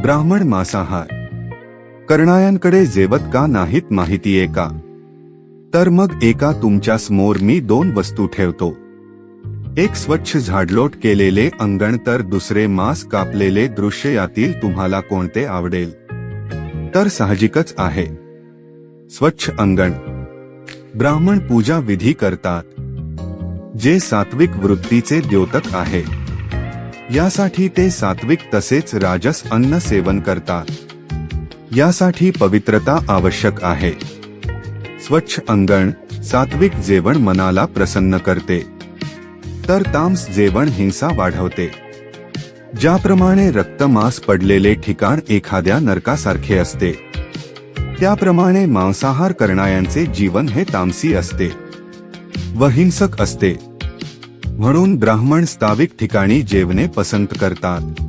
ब्राह्मण मांसाहार करणाऱ्यांकडे जेवत का नाहीत माहितीये का? तर मग एका तुमच्या समोर मी दोन वस्तू ठेवतो. एक स्वच्छ झाडलोट केलेले अंगण तर दुसरे मांस कापलेले दृश्य. यातील तुम्हाला कोणते आवडेल? तर साहजिकच आहे स्वच्छ अंगण. ब्राह्मण पूजा विधी करतात, जे सात्विक वृत्तीचे द्योतक आहे. यासाठी ते सात्विक तसेच राजस अन्न सेवन करतात. यासाठी पवित्रता आवश्यक आहे. स्वच्छ अंगण, सात्विक जेवण मनाला प्रसन्न करते, तर तामस जेवण हिंसा वाढवते. ज्याप्रमाणे रक्तमांस पडलेले ठिकाण एखाद्या नरकासारखे असते, त्याप्रमाणे मांसाहार करणाऱ्यांचे जीवन हे तामसी असते व हिंसक असते. म्हणून ब्राह्मण स्थाविक ठिकाणी जेवणे पसंत करतात.